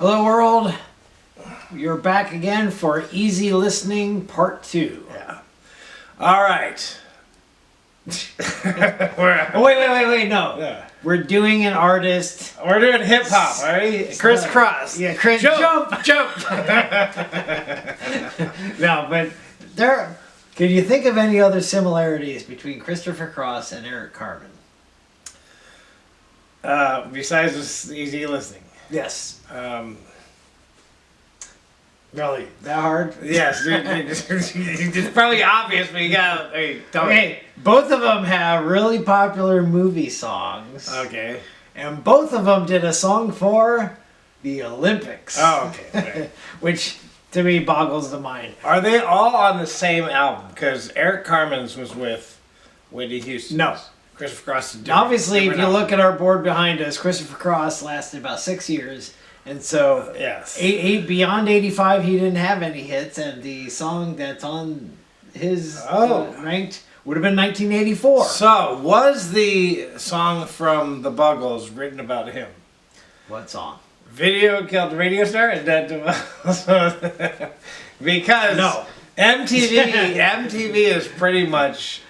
Hello world, you're back again for Easy Listening Part 2. Yeah. All right. Oh, wait, no. Yeah. We're doing an artist. We're doing hip hop, all right? Crisscross. Yeah, Jump. No, but there. Can you think of any other similarities between Christopher Cross and Eric Carmen? Besides this easy listening. Yes. Really? That hard? Yes. It's probably obvious, but you got. Hey, tell me. Okay, both of them have really popular movie songs. Okay. And both of them did a song for the Olympics. Oh, okay. Right. Which to me boggles the mind. Are they all on the same album? Because Eric Carmen's was with Whitney Houston. No. Christopher Cross is Obviously, if you album. look at our board behind us, Christopher Cross lasted about 6 years. And so, Yes. beyond 85, he didn't have any hits. And the song that's on his ranked would have been 1984. So, was the song from the Buggles written about him? What song? Video Killed the Radio Star? Is that because No. MTV is pretty much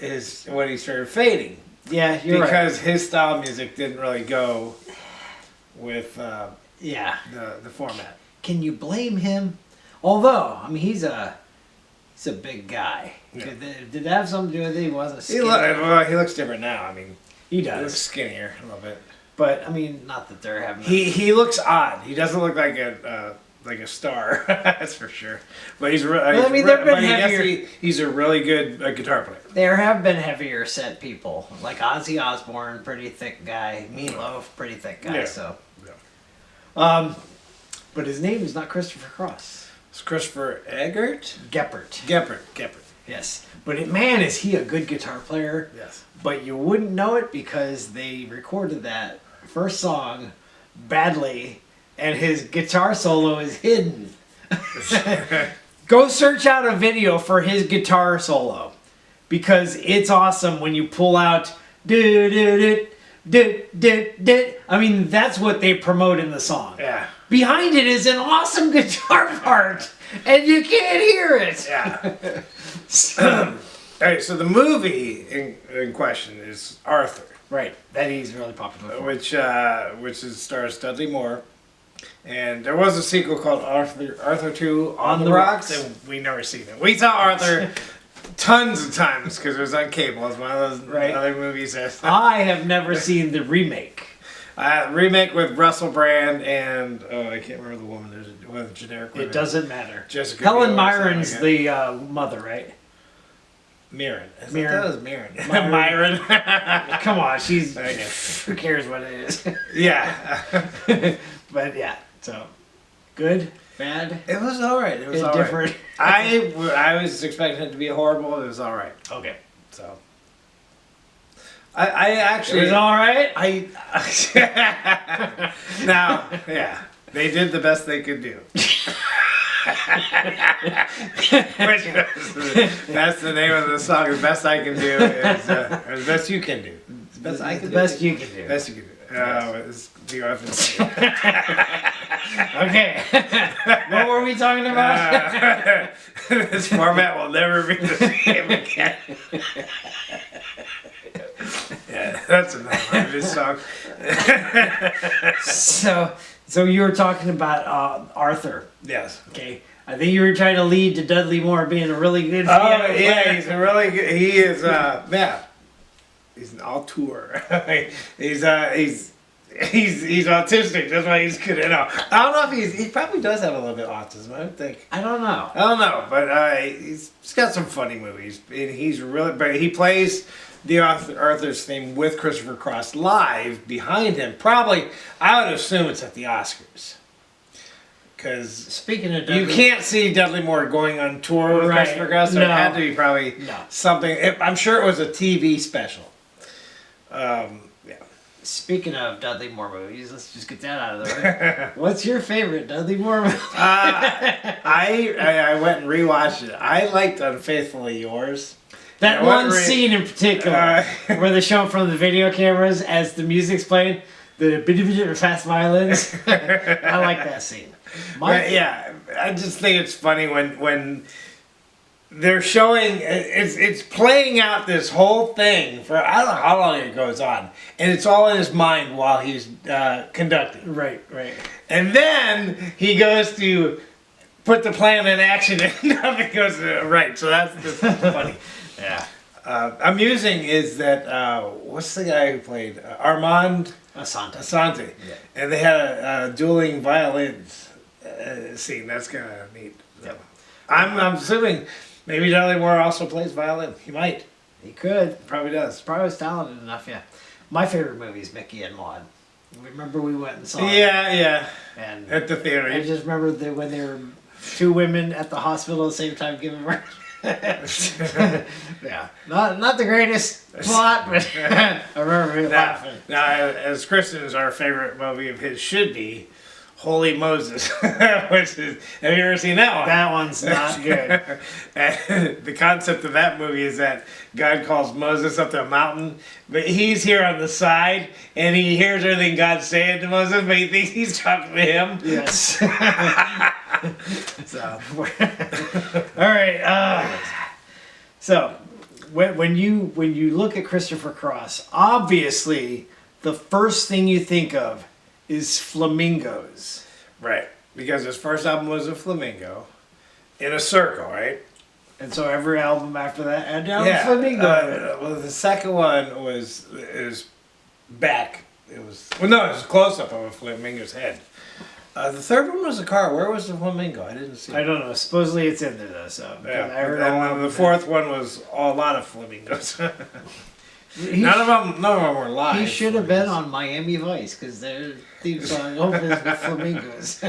is when he started fading. Yeah, you're right. Because his style of music didn't really go with Yeah. the format. Can you blame him? Although, I mean, he's a big guy. Yeah. Did that have something to do with it? He wasn't He, skinny. he looks different now. I mean, He he looks does. skinnier a little bit. But, I mean, not that they're having... He looks odd. He doesn't look like a star. That's for sure. But he's I mean, there've been heavier... he's a really good guitar player. There have been heavier set people. Like Ozzy Osbourne, pretty thick guy. Meatloaf, pretty thick guy. Yeah. So, Yeah. but his name is not Christopher Cross. It's Christopher Eggert? Geppert. Geppert. Yes. But man, is he a good guitar player. Yes. But you wouldn't know it because they recorded that first song badly and his guitar solo is hidden. Go search out a video for his guitar solo because it's awesome when you pull out do do do do do do. I mean, that's what they promote in the song. Yeah. Behind it is an awesome guitar part and you can't hear it. Yeah. All right, so the movie in question is Arthur, Right. That he's really popular for. which stars Dudley Moore. And there was a sequel called Arthur 2 on the Rocks, and we never seen it. We saw Arthur tons of times because it was on cable. It's one of those other movies. I have never seen the remake. Remake with Russell Brand and I can't remember the woman. There's a generic woman. It doesn't matter. Jessica Helen Biel or something Mirren's like the mother, right? Mirren. I thought Mirren. that was Mirren. Myron. Myron. Come on, she's. I know. Who cares what it is? Yeah. But yeah, so good, bad, It was all right. It was all indifferent. right. I was expecting it to be horrible. It was all right. Okay, So I actually it was all right. now yeah, they did the best they could do. That's the name of the song. The best I can do is or the best you can do. The best I can The do. best you can do. Best you can do. It's the orphans. Okay, what were we talking about? This format will never be the same again. Yeah, that's enough of this song. So you were talking about Arthur. Yes. Okay, I think you were trying to lead to Dudley Moore being a really good. Oh piano player. yeah, he's a really good. He is. Yeah, he's an auteur. he's autistic. That's why he's good. I don't know if he probably does have a little bit of autism. I don't think. I don't know. I don't know, but he's got some funny movies. And he's really, but he plays the Arthur's theme with Christopher Cross live behind him. Probably, I would assume it's at the Oscars. Because Speaking of you Dudley, can't see Dudley Moore going on tour with Right. Christopher Cross, so No. it had to be probably No. something. I'm sure it was a TV special. Yeah. Speaking of Dudley Moore movies, let's just get that out of the way. What's your favorite Dudley Moore movie? I went and rewatched it. I liked Unfaithfully Yours. That I one went scene in particular, where they show it from the video cameras as the music's playing. the fast violins. I like that scene. But yeah, I just think it's funny when they're showing it's playing out this whole thing for I don't know how long it goes on, and it's all in his mind while he's conducting. Right. And then he goes to put the plan in action, and nothing goes right. So that's just funny. Yeah. Amusing is that what's the guy who played Armand Asante. Asante, Yeah. and they had a dueling violins scene. That's kind of neat. So. Yep. I'm assuming maybe Dudley Moore also plays violin. He might. He could. Probably does. Probably was talented enough, yeah. My favorite movie is Mickey and Maud. Remember we went and saw it? Yeah. And At the theater. I just remember that when there were two women at the hospital at the same time giving birth. Yeah. Not the greatest plot, but I remember laughing. Now, as Kristen's, our favorite movie of his should be Holy Moses, which is, have you ever seen that one? That one's not good. And the concept of that movie is that God calls Moses up to a mountain, but he's here on the side, and he hears everything God's saying to Moses, but he thinks he's talking to him. Yes. So, all right. So, when you look at Christopher Cross, obviously the first thing you think of is flamingos. Right, because his first album was a flamingo in a circle, right? And so every album after that had down flamingo. Well, the second one is back. It was it was a close up of a flamingo's head. The third one was a car. Where was the flamingo? I didn't see. I don't know. Supposedly it's in there though. So Yeah, I heard and all then the of fourth one was a lot of flamingos. He, none of them were live. he should have been on Miami Vice because their theme song opens with flamingos.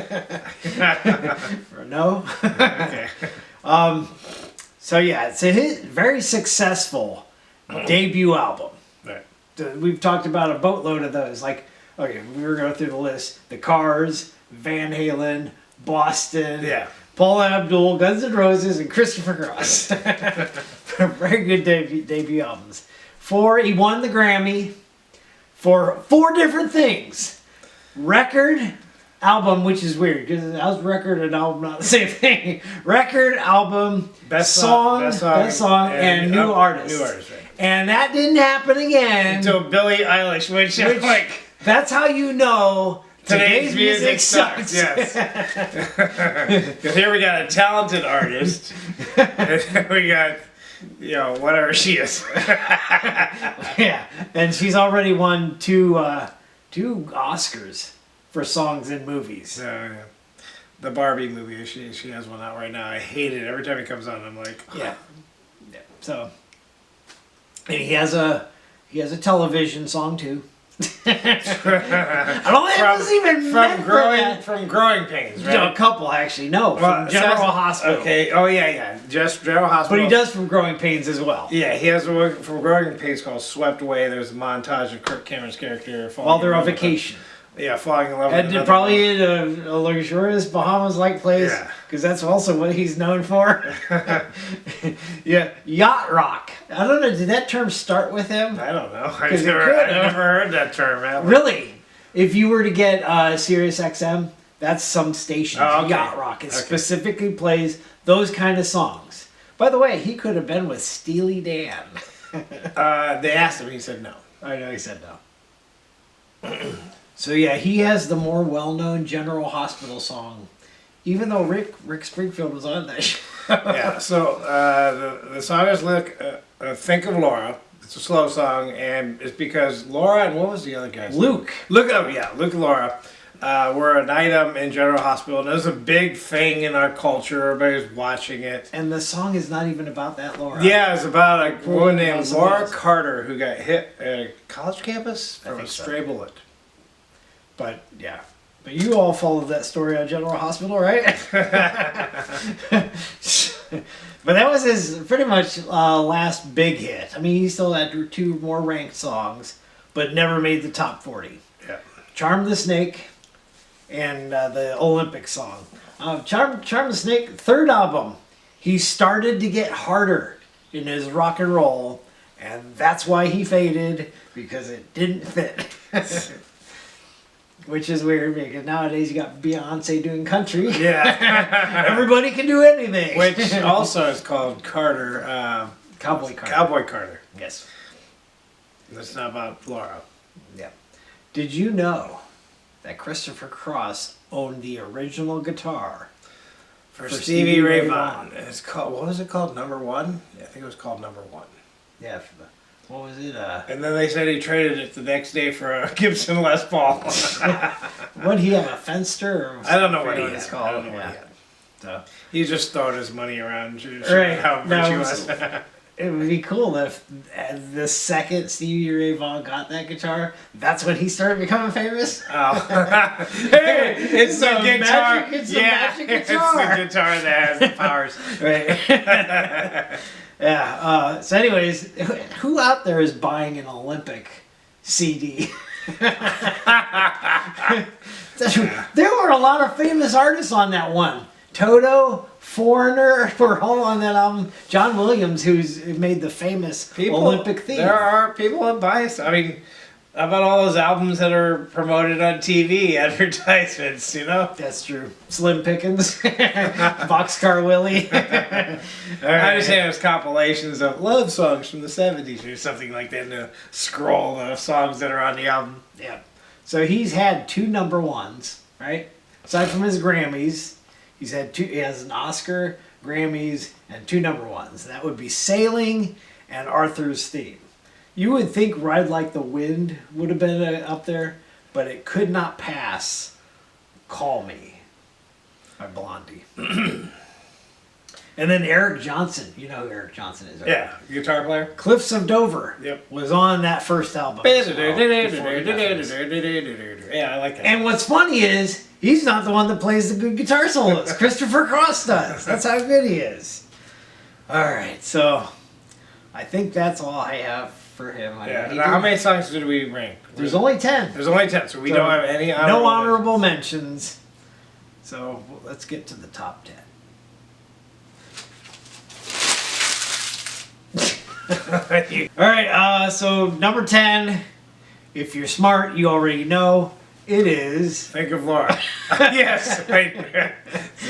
Or no. Okay. So yeah, it's his very successful debut album. Right. We've talked about a boatload of those. Like, okay, we were going through the list: The Cars, Van Halen, Boston, Yeah. Paula Abdul, Guns N' Roses, and Christopher Cross. Very good debut albums. He won the Grammy for 4 different things: record, album, which is weird because how's record and album not the same thing? Record, album, best song, and new artist. New artist, right. And that didn't happen again. Until Billie Eilish, which I'm like, That's how you know today's music sucks. Yes. Because here we got a talented artist. And we got, whatever she is. Yeah, and she's already won two Oscars for songs in movies. Yeah. The Barbie movie, she has one out right now. I hate it. Every time it comes on, I'm like, Yeah. So, and he has a television song too. I don't think it was even from Growing Pains, right? A couple actually. No, from General Hospital. Okay. Oh yeah. Just General Hospital. But he does from Growing Pains as well. Yeah, he has one from Growing Pains called "Swept Away." There's a montage of Kirk Cameron's character While they're on vacation. Falling in love with And another probably in a luxurious Bahamas-like place, Yeah. because that's also what he's known for. Yeah, yacht rock. I don't know. Did that term start with him? I don't know. I've 'Cause it never could have. heard that term. Ever. Really? If you were to get Sirius XM, that's some station. Oh, okay. Yacht rock. It Okay. specifically plays those kind of songs. By the way, he could have been with Steely Dan. They asked him. He said no. I know he said no. So yeah, he has the more well-known General Hospital song, even though Rick Springfield was on that show. Yeah. So the song is "Think of Laura." It's a slow song, and it's because Laura and what was the other guy's Luke. Luke and Laura were an item in General Hospital, and it was a big thing in our culture. Everybody's watching it. And the song is not even about that Laura. Yeah, it's about a woman named Something Laura else. Carter who got hit at a college campus from a think so. stray bullet. But yeah. But you all followed that story on General Hospital, right? But that was his pretty much last big hit. I mean, he still had 2 more ranked songs, but never made the top 40. Yeah. Charm the Snake and the Olympic song. Charm the Snake, 3rd album. He started to get harder in his rock and roll, and that's why he faded, because it didn't fit. Which is weird because nowadays you got Beyonce doing country. Yeah. Everybody can do anything. Which also is called Carter. Cowboy Carter. Cowboy Carter. Yes. That's not about Laura. Yeah. Did you know that Christopher Cross owned the original guitar For Stevie Ray Vaughan. It's called, what was it called? Number One? Yeah, I think it was called Number One. Yeah. What was it? And then they said he traded it the next day for a Gibson Les Paul. What he have, a Fenster? Or I don't know what forget he it's had. called. I don't know what Yeah. he had. So He's just throwing his money around. Right. How Now, virtuous. it would be cool if the second Stevie Ray Vaughan got that guitar, that's when he started becoming famous. Oh. Hey, it's the the guitar. magic- it's the yeah, magic it's guitar. the guitar that has the powers. Right. Yeah. So, anyways, who out there is buying an Olympic CD? There were a lot of famous artists on that one. Toto, Foreigner were all on that album. John Williams, who's made the famous Olympic theme. There are people that buy. I mean, how about all those albums that are promoted on TV advertisements? You know. That's true. Slim Pickens, Boxcar Willie. I understand it was compilations of love songs from the 70s or something like that, and a scroll of songs that are on the album. Yeah. So he's had 2 number ones, right? Aside from his Grammys, he's had 2. He has an Oscar, Grammys, and 2 number ones. That would be Sailing and Arthur's Theme. You would think Ride Like the Wind would have been up there, but it could not pass Call Me by Blondie. And then Eric Johnson. You know who Eric Johnson is, right? Yeah, guitar player. Cliffs of Dover Yep. was on that first album. as well, before he got famous. Yeah, I like that. And what's funny is, he's not the one that plays the good guitar solos. Christopher Cross does. That's how good he is. Alright, so I think that's all I have for him. Yeah. Now, how many songs did we rank? There's only 10. There's only 10, so we So, don't have any honorable. No honorable mentions. So let's get to the top 10. Alright, so number 10, if you're smart, you already know, it is... Think of Laura. Yes, right.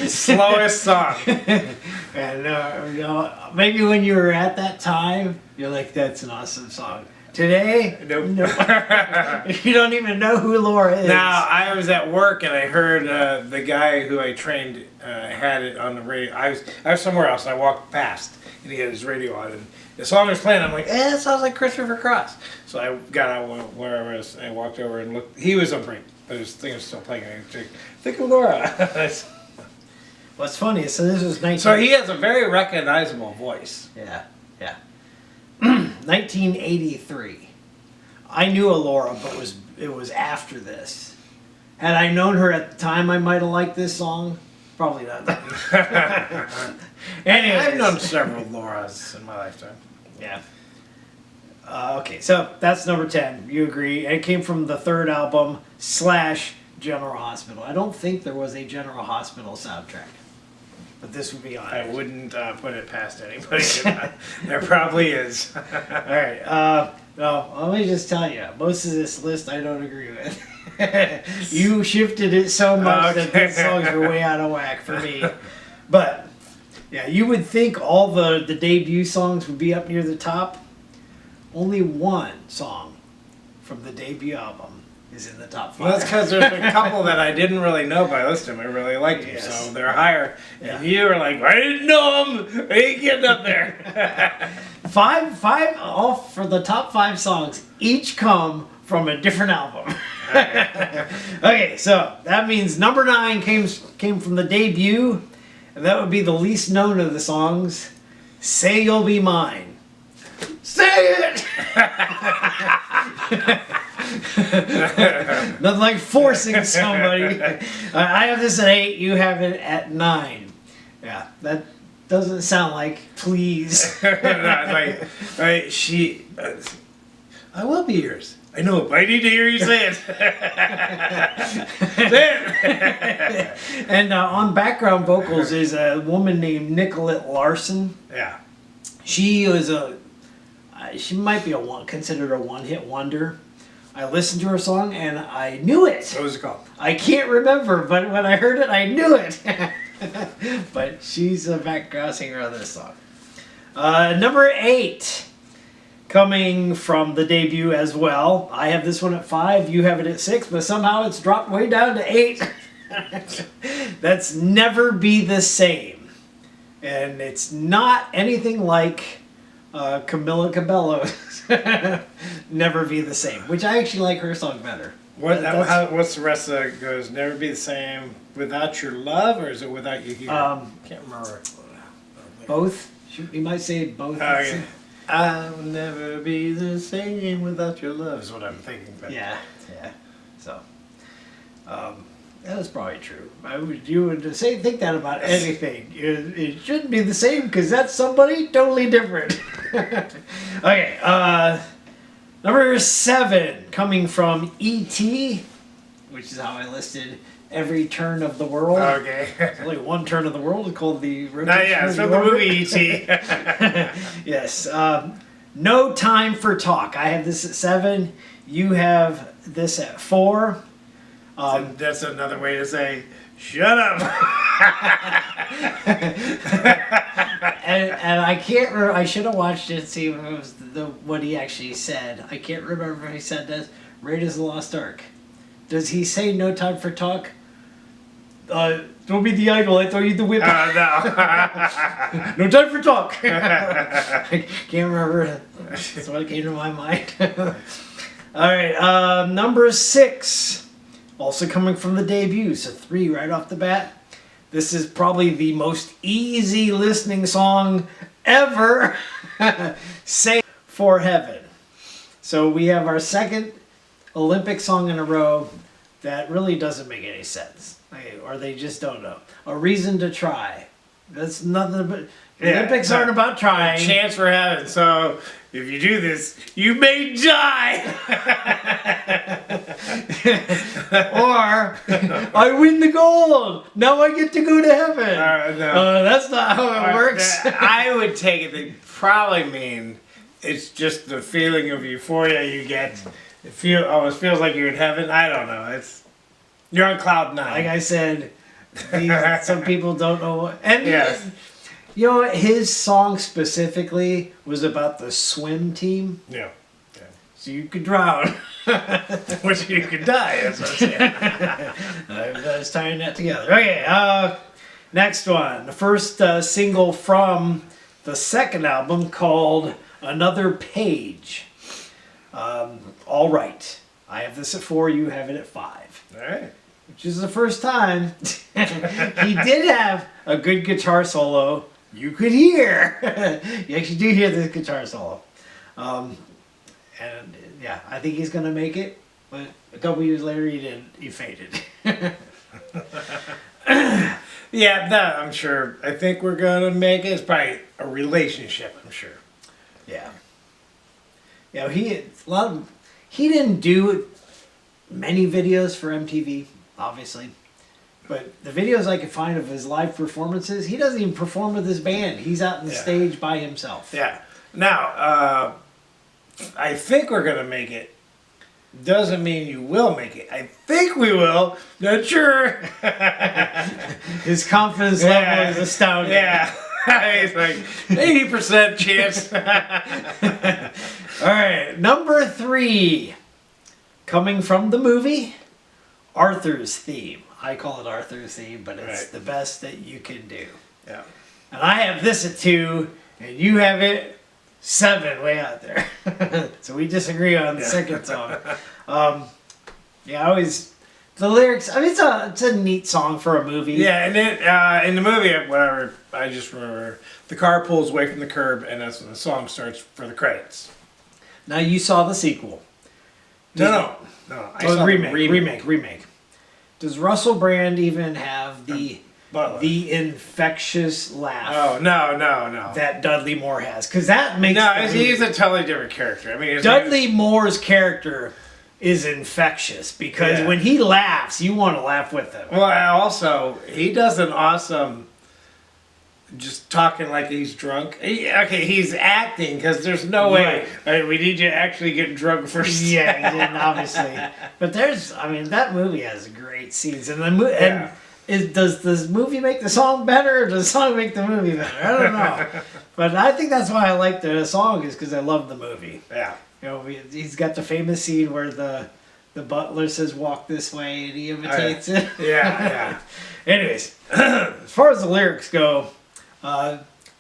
Slowest song. And you know, maybe when you were at that time, you're like, "That's an awesome song." Today, Nope. no, you don't even know who Laura is. Now, I was at work and I heard the guy who I trained had it on the radio. I was somewhere else and I walked past and he had his radio on and the song was playing. I'm like, that sounds like Christopher Cross. So I got out where I was and I walked over and looked. He was on break, but his thing was still playing. I was like, think of Laura. What's funny is, so this was 19... So he has a very recognizable voice. Yeah. 1983. I knew Laura, but it was after this. Had I known her at the time, I might have liked this song. Probably not. Anyways. I've known several Lauras in my lifetime. Yeah. Okay, so that's number 10. You agree. It came from the third album, / General Hospital. I don't think there was a General Hospital soundtrack. But this would be on I it. wouldn't put it past anybody. There probably is. Alright, no, let me just tell you, most of this list I don't agree with. You shifted it so much that these songs are way out of whack for me. But, yeah, you would think all the debut songs would be up near the top. Only one song from the debut album is in the top 5. Well, that's because there's a couple that I didn't really know, but I listened to them. I really liked them, Yes. so they're higher. Yeah. And you were like, I didn't know them. I ain't getting up there. Five, all for the top 5 songs, each come from a different album. Okay, so that means number 9 came from the debut, and that would be the least known of the songs. Say You'll Be Mine. Say it! Nothing like forcing somebody. I have this at 8, you have it at 9. Yeah, that doesn't sound like please. Like, right, I will be yours. I know, but I need to hear you say it. Say it. And on background vocals is a woman named Nicolette Larson. Yeah. She was she might be considered a one-hit wonder. I listened to her song and I knew it. What was it called? I can't remember, but when I heard it, I knew it. But she's a background singer on this song. Number 8, coming from the debut as well. I have this one at 5, you have it at 6, but somehow it's dropped way down to 8. That's Never Be the Same. And it's not anything like Camila Cabello's Never Be the Same, which I actually like her song better. What's the rest of it goes? Never be the same without your love, or is it without you here? Can't remember. Both. You might say both. Oh, yeah. I'll never be the same without your love is what I'm thinking. But. Yeah. So, that is probably true. You would think that about anything. It shouldn't be the same because that's somebody totally different. Okay. Number 7, coming from E.T., which is how I listed Every Turn of the World. Okay. There's only one turn of the world. It's called the It's from the movie E.T. Yes. No Time for Talk. I have this at 7. You have this at 4. That's another way to say, shut up. And I can't remember. I should have watched it and see if it was what he actually said. I can't remember if he said this. Raiders of the Lost Ark. Does he say no time for talk? Throw me the idol, I throw you the whip. No. No time for talk. I can't remember. That's what came to my mind. All right, number 6. Also coming from the debut, so 3 right off the bat. This is probably the most easy listening song ever. Say For Heaven. So we have our second Olympic song in a row that really doesn't make any sense. Or they just don't know. A Reason to Try. That's nothing but... Olympics aren't about trying. Chance for heaven. So if you do this, you may die. Or I win the gold. Now I get to go to heaven. No. That's not how it works. I would take it. They probably mean it's just the feeling of euphoria you get. It almost feels like you're in heaven. I don't know. You're on cloud 9. Like I said, some people don't know what. And Yes. you know what? His song specifically was about the swim team. Yeah. So you could drown. Which you could die. That's what I'm saying. I was tying that together. Okay, next one. The first single from the second album called Another Page. All right. I have this at 4, you have it at 5. All right. Which is the first time he did have a good guitar solo you could hear. You actually do hear this guitar solo. And yeah, I think he's going to make it. But a couple years later, he didn't. He faded. Yeah, that I'm sure. I think we're going to make it. It's probably a relationship, I'm sure. Yeah. Yeah, he didn't do many videos for MTV, obviously. But the videos I could find of his live performances, he doesn't even perform with his band. He's out on the stage by himself. Yeah. Now, I think we're going to make it. Doesn't mean you will make it. I think we will. Not sure. His confidence level is astounding. Yeah. It's like 80% chance. All right, number 3. Coming from the movie, Arthur's Theme. I call it Arthur's Theme, but it's the best that you can do. Yeah. And I have this at 2, and you have it 7 way out there. So we disagree on the second song. The lyrics, I mean, it's a neat song for a movie. Yeah, and then in the movie, whatever, I just remember the car pulls away from the curb, and that's when the song starts for the credits. Now you saw the sequel. No. I saw the Remake. Does Russell Brand even have the infectious laugh? Oh, no. That Dudley Moore has, because that makes He's a totally different character. I mean, Dudley Moore's character is infectious because when he laughs, you want to laugh with him. Well, also he does an awesome just talking like he's drunk. Okay, he's acting because there's no way. Right, we need you to actually get drunk first. Yeah, he didn't, obviously. But that movie has great scenes, and Yeah. does this movie make the song better, or does the song make the movie better? I don't know. But I think that's why I like the song, is because I love the movie. Yeah. You know, he's got the famous scene where the butler says "walk this way" and he imitates it. Yeah. Anyways, as far as the lyrics go,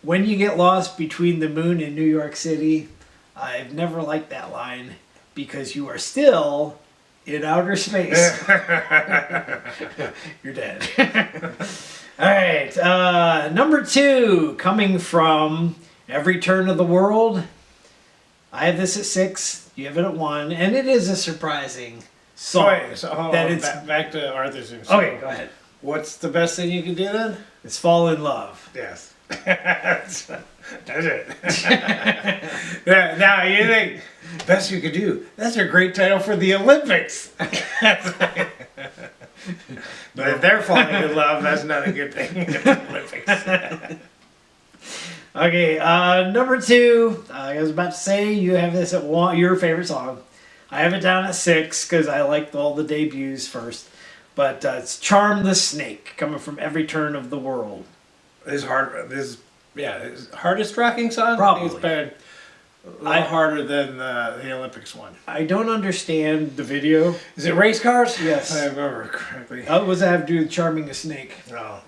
when you get lost between the moon and New York City, I've never liked that line because you are still in outer space. You're dead. All right, number 2, coming from Every Turn of the World. I have this at 6. You have it at 1, and it is a surprising song. Wait, so hold that on, it's back to Arthur's theme. okay. Go ahead. What's the best thing you can do then? It's "Fall in Love." Yes. That's it. Yeah, now you think best you could do. That's a great title for the Olympics. But if they're falling in love, that's not a good thing. in the Olympics. Okay, number 2. I was about to say you have this at 1. Your favorite song. I have it down at 6 because I liked all the debuts first. But it's "Charm the Snake," coming from Every Turn of the World. His hardest rocking song. I think it's Probably. been a lot harder than the Olympics one. I don't understand the video. Is it race cars? Yes. I remember correctly. What does that have to do with charming a snake? Oh.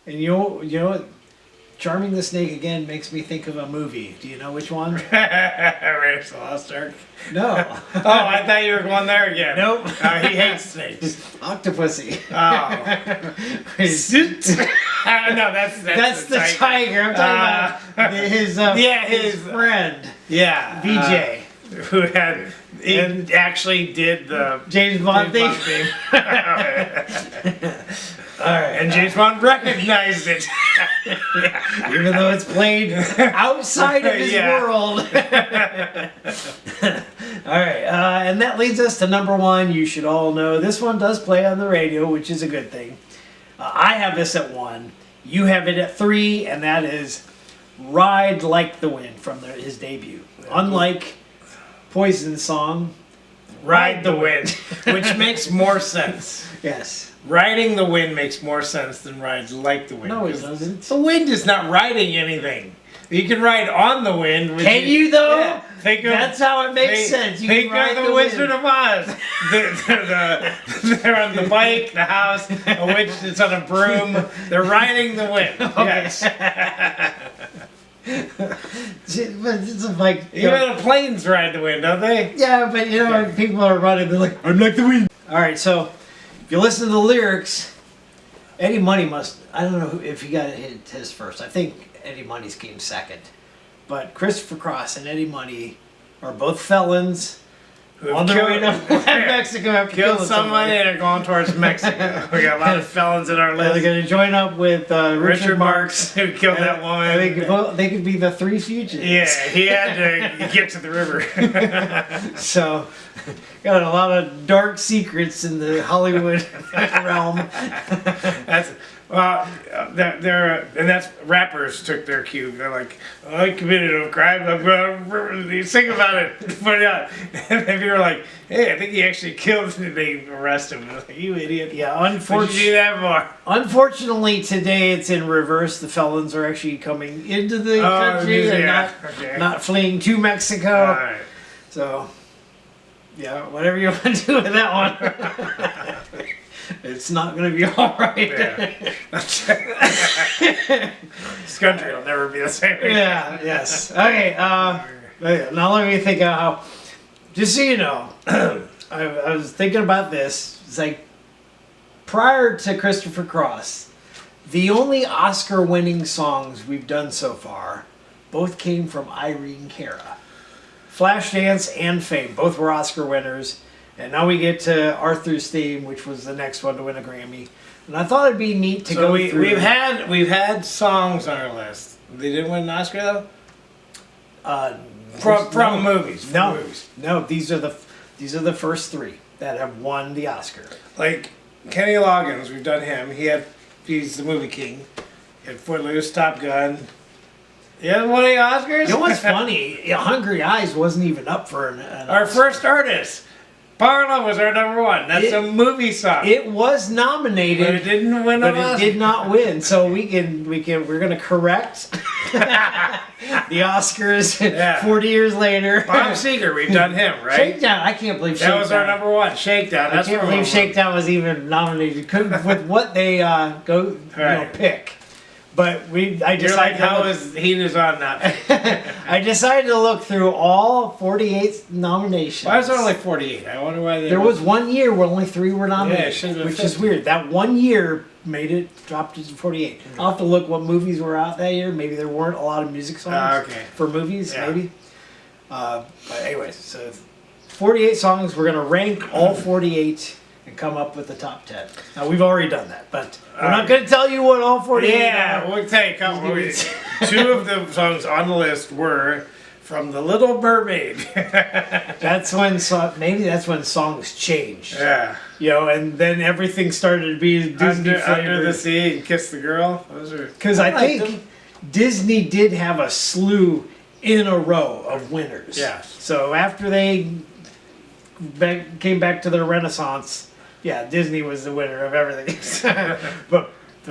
And you know what? Charming the Snake again makes me think of a movie. Do you know which one? Raiders of the Lost Ark. No. Oh, I thought you were going there again. Nope. He hates snakes. Octopussy. Oh. No, That's the tiger. I'm talking about his friend, Yeah. VJ. Who had actually did the James Bond thing. theme. All right. And James Bond recognized it. Even though it's played outside of his Yeah. world. All right. And that leads us to number 1. You should all know this one does play on the radio, which is a good thing. I have this at 1. You have it at 3, and that is "Ride Like the Wind" from his debut. Unlike Poison's song, Ride the Wind, which makes more sense. yes. Riding the wind makes more sense than ride like the wind. No, it because doesn't. The wind is not riding anything. You can ride on the wind. which Can you though? Yeah, think of, That's how it makes sense. You think can ride of the Wizard of Oz. They're on the bike, the house, a witch that's on a broom. They're riding the wind. Yes. But it's like Even the planes ride the wind, don't they? yeah, but when people are running, they're like, "I'm like the wind." All right, so if you listen to the lyrics, Eddie Money I don't know if he got his first. I think Eddie Money's came second. But Christopher Cross and Eddie Money are both felons on their way to Mexico after Killed killing someone somebody. and are going towards Mexico. We got a lot of felons in our They're list. going to join up with Richard Marx. who killed that woman. They could be the 3 fugitives. Yeah, he had to get to the river. So, got a lot of dark secrets in the Hollywood realm. That's and that's rappers took their cue. They're like, "Oh, I committed a crime. I'm gonna sing about it." But and then people were like, "Hey, I think he actually killed." And they arrest him. They're like, "You idiot! Yeah, What'd you do that for?" unfortunately, today it's in reverse. The felons are actually coming into the country and not fleeing to Mexico. All right. So, yeah, whatever you want to do with that one. It's not going to be all right. Yeah. This country will never be the same. Yeah, yes. Okay, now let me think of how, just so you know, I was thinking about this. It's like, prior to Christopher Cross, the only Oscar-winning songs we've done so far both came from Irene Cara. Flashdance and Fame, both were Oscar winners. And now we get to Arthur's Theme, which was the next one to win a Grammy. And I thought it'd be neat to go through. We've had songs on our list. They didn't win an Oscar though. From movies. No, movies. no. These are the first 3 that have won the Oscar. Like Kenny Loggins, we've done him. He's the movie king. and Footloose, Top Gun. Yeah, one of the Oscars. You know what's funny? Hungry Eyes wasn't even up for an Our first artist. Power Love was our number one. That's a movie song. It was but nominated, it didn't win but an it Oscar. did not win. So we're gonna correct the Oscars Yeah. 40 years later. Bob Seger, we've done him, right? Shakedown. I can't believe That was our Shakedown. number one. Shakedown. I That's can't our believe number Shakedown was even nominated. Couldn't with what they Right. pick. But I You're like, decided how is he is on that? I decided to look through all 48 nominations. Why was there only 48? I wonder why they There was 1 year where only 3 were nominated, Yeah, it should've been which is 50. weird. That 1 year made it dropped it to 48. I'll have to look what movies were out that year. Maybe there weren't a lot of music songs Okay. for movies. Yeah. Maybe. But anyways, so 48 songs. We're gonna rank all 48 and come up with the top 10. Now we've already done that, but we're not gonna tell you what all 48 Yeah, are. we'll tell you a couple. Two of the songs on the list were from The Little Mermaid. That's when maybe that's when songs changed. Yeah. You know, and then everything started to be Disney Under the flavored. Sea and Kiss the Girl. Those are Because I liked think them. Disney did have a slew in a row of winners. Yes. So after they came back to their renaissance, yeah, Disney was the winner of everything. But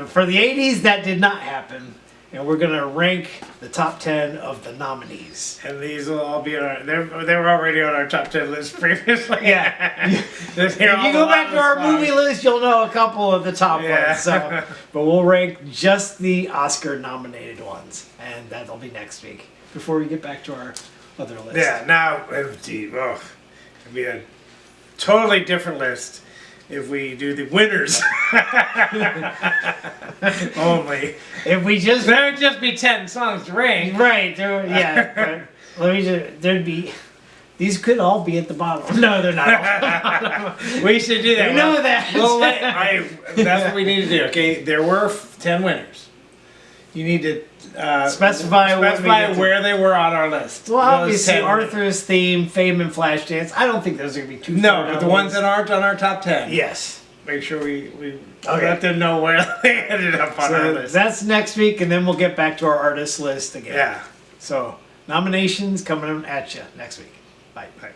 for the 80s, that did not happen. And we're going to rank the top 10 of the nominees. And these will all be on our. They were already on our top 10 list previously. Yeah. If If you go back to our movie list, you'll know a couple of the top Yeah. ones. So, but we'll rank just the Oscar nominated ones. And that'll be next week before we get back to our other list. Yeah, now, it'd be a totally different list if we do the winners only. If we just There would just be 10 songs to rank. right, yeah. But let me just there'd be these could all be at the bottom. No, they're not. We should do that. You know that. That's what we need to do. Okay, there were 10 winners. You need to Specify what we specify get to. where they were on our list. Well, Those obviously 10 Arthur's theme, Fame and Flashdance. I don't think those are gonna be too. No, far but down the ones that aren't on our top 10. yes. Make sure we Okay. let them know where they ended up on our So list. that's next week, and then we'll get back to our artist list again. Yeah. So nominations coming at you next week. Bye. Right.